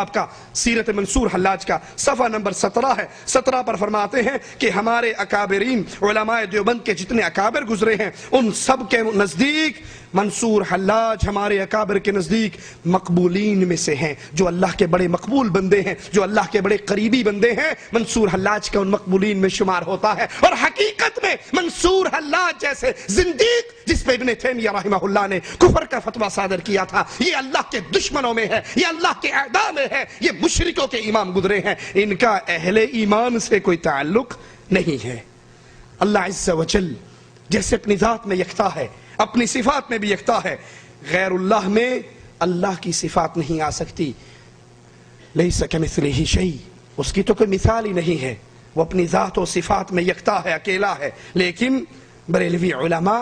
آپ کا سیرت منصور حلاج کا صفحہ نمبر 17 ہے. 17 پر فرماتے ہیں کہ ہمارے اکابرین علماء دیوبند کے جتنے اکابر گزرے ہیں ان سب کے نزدیک منصور حلاج ہمارے اکابر کے نزدیک مقبولین میں سے ہیں، جو اللہ کے بڑے مقبول بندے ہیں، جو اللہ کے بڑے قریبی بندے ہیں. منصور حلاج کا ان مقبولین میں شمار ہوتا ہے. اور حقیقت میں منصور حلاج جیسے زندیق جس پہ ابن تیمیہ رحمہ اللہ نے کفر کا فتویٰ صادر کیا تھا، یہ اللہ کے دشمنوں میں ہے، یہ اللہ کے اعداء میں ہے، یہ مشرکوں کے امام گزرے ہیں. ان کا اہل ایمان سے کوئی تعلق نہیں ہے. اللہ عز و جل جیسے اپنی ذات میں یکتا ہے، اپنی صفات میں بھی یکتا ہے، غیر اللہ میں اللہ کی صفات نہیں آ سکتی. لیس کمثلہ شیء، اس کی تو کوئی مثال ہی نہیں ہے. وہ اپنی ذات و صفات میں یکتا ہے، اکیلا ہے. لیکن بریلوی علماء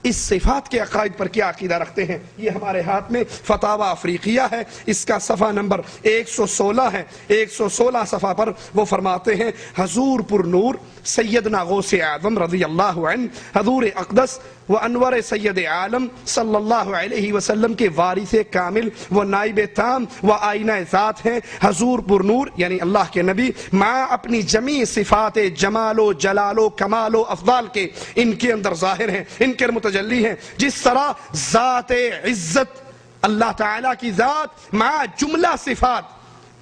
اس صفات کے عقائد پر کیا عقیدہ رکھتے ہیں؟ یہ ہمارے ہاتھ میں فتاوی افریقیہ ہے، اس کا صفحہ نمبر 116 ہے. 116 صفحہ پر وہ فرماتے ہیں حضور پر نور سیدنا غوث اعظم رضی اللہ عنہ، حضور اقدس و انور سید عالم صلی اللہ علیہ وسلم کے وارث کامل و نائب تام و آئینہ ذات ہیں. حضور پر نور یعنی اللہ کے نبی مع اپنی جمیع صفات جمال و جلال و کمال و افضال کے ان کے اندر ظاہر ہیں، ان کے متجلی ہیں. جس طرح ذات عزت اللہ تعالیٰ کی ذات مع جملہ صفات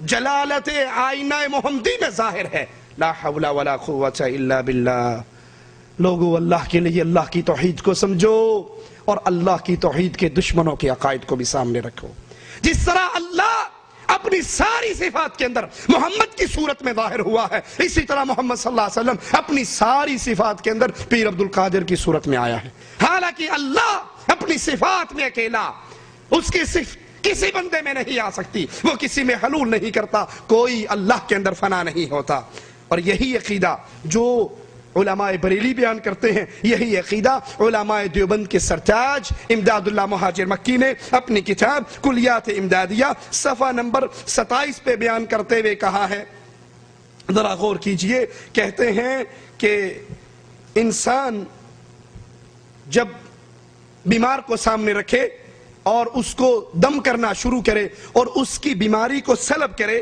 جلالت آئینہ محمدی میں ظاہر ہے. لا حول ولا قوة الا باللہ. لوگو اللہ کے لیے اللہ کی توحید کو سمجھو اور اللہ کی توحید کے دشمنوں کے عقائد کو بھی سامنے رکھو. جس طرح اللہ اپنی ساری صفات کے اندر محمد کی صورت میں ظاہر ہوا ہے، اسی طرح محمد صلی اللہ علیہ وسلم اپنی ساری صفات کے اندر پیر عبد القادر کی صورت میں آیا ہے. حالانکہ اللہ اپنی صفات میں اکیلا، اس کی صفت کسی بندے میں نہیں آ سکتی، وہ کسی میں حلول نہیں کرتا، کوئی اللہ کے اندر فنا نہیں ہوتا. اور یہی عقیدہ جو علماء بریلی بیان کرتے ہیں، یہی عقیدہ علماء دیوبند کے سرتاج امداد اللہ مہاجر مکی نے اپنی کتاب کلیات امدادیہ صفحہ نمبر 27 پہ بیان کرتے ہوئے کہا ہے. ذرا غور کیجئے. کہتے ہیں کہ انسان جب بیمار کو سامنے رکھے اور اس کو دم کرنا شروع کرے اور اس کی بیماری کو سلب کرے،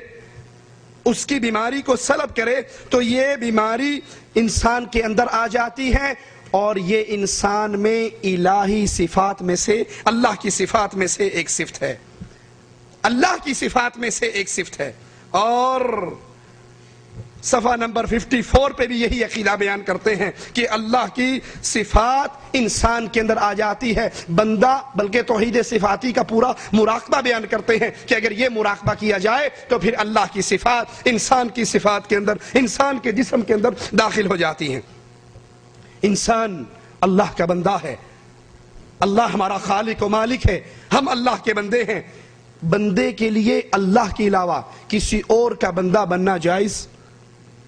اس کی بیماری کو سلب کرے تو یہ بیماری انسان کے اندر آ جاتی ہے اور یہ انسان میں الہی صفات میں سے، اللہ کی صفات میں سے ایک صفت ہے، اللہ کی صفات میں سے ایک صفت ہے. اور صفحہ نمبر 54 پہ بھی یہی عقیدہ بیان کرتے ہیں کہ اللہ کی صفات انسان کے اندر آ جاتی ہے. بندہ بلکہ توحید صفاتی کا پورا مراقبہ بیان کرتے ہیں کہ اگر یہ مراقبہ کیا جائے تو پھر اللہ کی صفات انسان کی صفات کے اندر، انسان کے جسم کے اندر داخل ہو جاتی ہیں. انسان اللہ کا بندہ ہے، اللہ ہمارا خالق و مالک ہے، ہم اللہ کے بندے ہیں. بندے کے لیے اللہ کے علاوہ کسی اور کا بندہ بننا جائز؟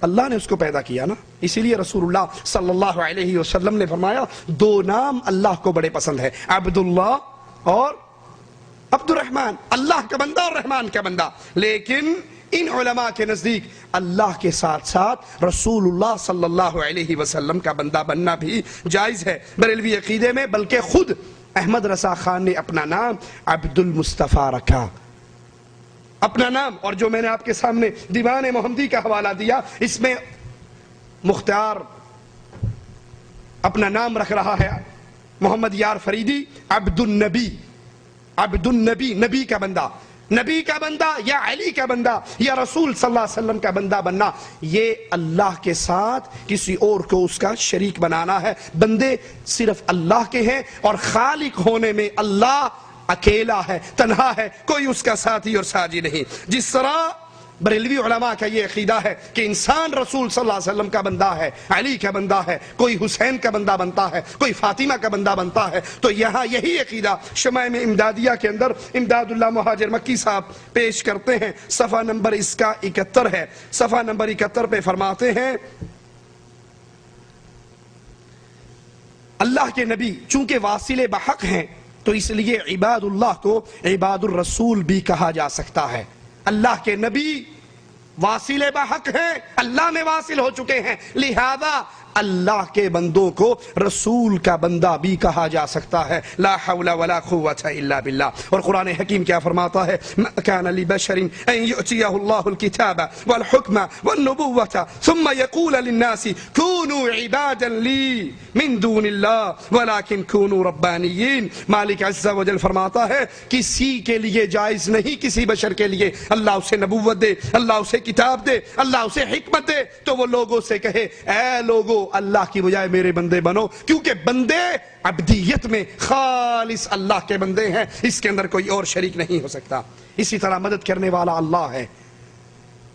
اللہ نے اس کو پیدا کیا نا. اسی لیے رسول اللہ صلی اللہ علیہ وسلم نے فرمایا دو نام اللہ کو بڑے پسند ہے، عبداللہ اور عبد الرحمن، اللہ کا بندہ اور رحمان کا بندہ. لیکن ان علماء کے نزدیک اللہ کے ساتھ ساتھ رسول اللہ صلی اللہ علیہ وسلم کا بندہ بننا بھی جائز ہے بریلوی عقیدے میں. بلکہ خود احمد رضا خان نے اپنا نام عبد المصطفیٰ رکھا، اپنا نام. اور جو میں نے آپ کے سامنے دیوان محمدی کا حوالہ دیا، اس میں مختار اپنا نام رکھ رہا ہے محمد یار فریدی عبد النبی. عبد النبی، نبی کا بندہ، نبی کا بندہ یا علی کا بندہ یا رسول صلی اللہ علیہ وسلم کا بندہ بننا، یہ اللہ کے ساتھ کسی اور کو اس کا شریک بنانا ہے. بندے صرف اللہ کے ہیں اور خالق ہونے میں اللہ اکیلا ہے، تنہا ہے، کوئی اس کا ساتھی اور ساجی نہیں. جس طرح بریلوی علماء کا یہ عقیدہ ہے کہ انسان رسول صلی اللہ علیہ وسلم کا بندہ ہے، علی کا بندہ ہے، کوئی حسین کا بندہ بنتا ہے، کوئی فاطمہ کا بندہ بنتا ہے، تو یہاں یہی عقیدہ شمائم امدادیہ کے اندر امداد اللہ مہاجر مکی صاحب پیش کرتے ہیں. صفحہ نمبر اس کا 71 ہے. صفحہ نمبر 71 پہ فرماتے ہیں اللہ کے نبی چونکہ واصل بحق ہیں تو اس لیے عباد اللہ کو عباد الرسول بھی کہا جا سکتا ہے. اللہ کے نبی واصل بحق ہیں، اللہ میں واصل ہو چکے ہیں، لہذا اللہ کے بندوں کو رسول کا بندہ بھی کہا جا سکتا ہے. لا حول ولا قوت الا باللہ. اور قرآن حکیم کیا فرماتا ہے؟ ما كان لبشر ان يؤتيه الله الكتاب والحكم والنبوة ثم يقول للناس كونوا عبادا لي من دون الله ولكن كونوا ربانيين. مالک عز و جل فرماتا ہے کسی کے لیے جائز نہیں، کسی بشر کے لیے اللہ اسے نبوت دے، اللہ اسے کتاب دے، اللہ اسے حکمت دے تو وہ لوگوں سے کہے اے لوگو اللہ کی بجائے میرے بندے بنو، کیونکہ بندے عبدیت میں خالص اللہ کے بندے ہیں، اس کے اندر کوئی اور شریک نہیں ہو سکتا. اسی طرح مدد کرنے والا اللہ ہے،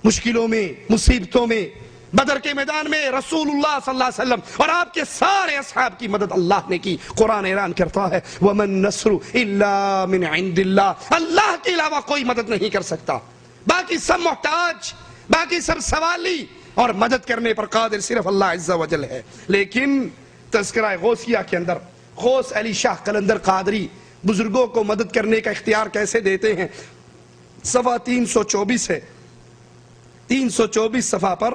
مشکلوں میں، مصیبتوں میں، بدر کے میدان میں رسول اللہ صلی اللہ علیہ وسلم اور آپ کے سارے اصحاب کی مدد اللہ نے کی. قرآن اعلان کرتا ہے وَمَن نَّصْرُ إِلَّا مِنْ عِنْدِ اللَّهِ. اللہ کے علاوہ کوئی مدد نہیں کر سکتا، باقی سب محتاج، باقی سب سوالی، اور مدد کرنے پر قادر صرف اللہ عز و جل ہے. لیکن تذکرہ غوثیہ کے اندر غوث علی شاہ قلندر قادری بزرگوں کو مدد کرنے کا اختیار کیسے دیتے ہیں؟ صفحہ 324 ہے، 324 صفحہ پر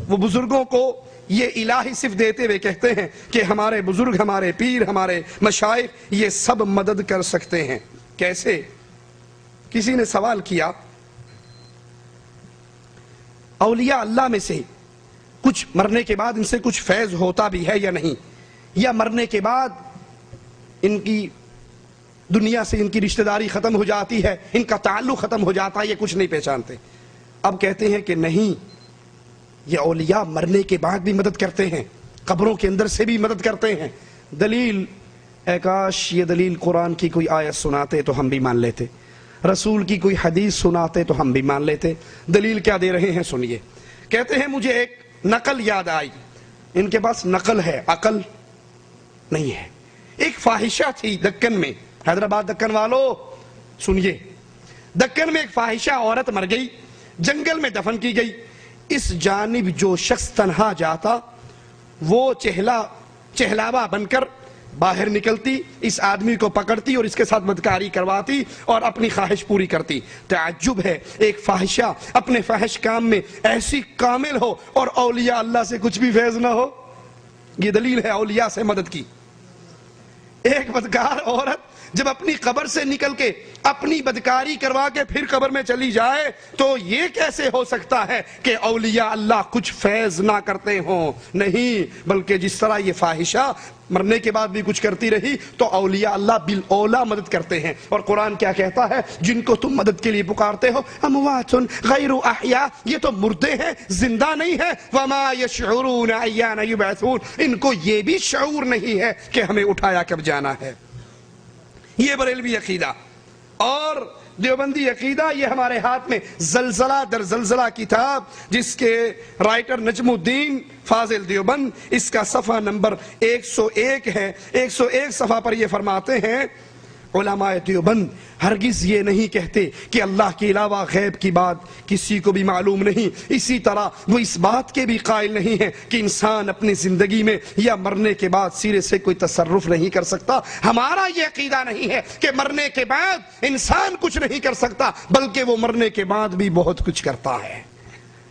وہ بزرگوں کو یہ الہی صف دیتے ہوئے کہتے ہیں کہ ہمارے بزرگ، ہمارے پیر، ہمارے مشائخ یہ سب مدد کر سکتے ہیں. کیسے؟ کسی نے سوال کیا اولیاء اللہ میں سے کچھ مرنے کے بعد ان سے کچھ فیض ہوتا بھی ہے یا نہیں، یا مرنے کے بعد ان کی دنیا سے ان کی رشتہ داری ختم ہو جاتی ہے، ان کا تعلق ختم ہو جاتا ہے، یہ کچھ نہیں پہچانتے. اب کہتے ہیں کہ نہیں، یہ اولیاء مرنے کے بعد بھی مدد کرتے ہیں، قبروں کے اندر سے بھی مدد کرتے ہیں. دلیل، اے کاش یہ دلیل قرآن کی کوئی آیت سناتے تو ہم بھی مان لیتے، رسول کی کوئی حدیث سناتے تو ہم بھی مان لیتے. دلیل کیا دے رہے ہیں سنیے. کہتے ہیں مجھے ایک نقل یاد آئی. ان کے پاس نقل ہے، عقل نہیں ہے. ایک فاحشہ تھی دکن میں، حیدرآباد دکن والو سنیے، دکن میں ایک فاحشہ عورت مر گئی، جنگل میں دفن کی گئی. اس جانب جو شخص تنہا جاتا وہ چہلاوا بن کر باہر نکلتی، اس آدمی کو پکڑتی اور اس کے ساتھ بدکاری کرواتی اور اپنی خواہش پوری کرتی. تعجب ہے ایک فاحشہ اپنے فاحش کام میں ایسی کامل ہو اور اولیاء اللہ سے کچھ بھی فیض نہ ہو. یہ دلیل ہے اولیاء سے مدد کی. ایک بدکار عورت جب اپنی قبر سے نکل کے اپنی بدکاری کروا کے پھر قبر میں چلی جائے تو یہ کیسے ہو سکتا ہے کہ اولیاء اللہ کچھ فیض نہ کرتے ہوں؟ نہیں، بلکہ جس طرح یہ فاحشہ مرنے کے بعد بھی کچھ کرتی رہی تو اولیاء اللہ بالاولیٰ مدد کرتے ہیں. اور قرآن کیا کہتا ہے؟ جن کو تم مدد کے لیے پکارتے ہو اموات غیر احیاء، یہ تو مردے ہیں، زندہ نہیں ہے. وما یشعرون ایان یبعثون، ان کو یہ بھی شعور نہیں ہے کہ ہمیں اٹھایا کب جانا ہے. یہ بریلوی عقیدہ. اور دیوبندی عقیدہ، یہ ہمارے ہاتھ میں زلزلہ در زلزلہ کتاب جس کے رائٹر نجم الدین فاضل دیوبند، اس کا صفحہ نمبر 101 ہے. 101 صفحہ پر یہ فرماتے ہیں علماء دیوبند ہرگز یہ نہیں کہتے کہ اللہ کے علاوہ غیب کی بات کسی کو بھی معلوم نہیں. اسی طرح وہ اس بات کے بھی قائل نہیں ہے کہ انسان اپنی زندگی میں یا مرنے کے بعد سرے سے کوئی تصرف نہیں کر سکتا. ہمارا یہ عقیدہ نہیں ہے کہ مرنے کے بعد انسان کچھ نہیں کر سکتا، بلکہ وہ مرنے کے بعد بھی بہت کچھ کرتا ہے.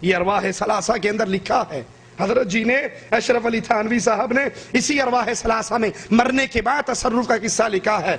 یہ ارواح ثلاثہ کے اندر لکھا ہے. حضرت جی نے، اشرف علی تھانوی صاحب نے اسی ارواح ثلاثہ میں مرنے کے بعد تصرف کا قصہ لکھا ہے.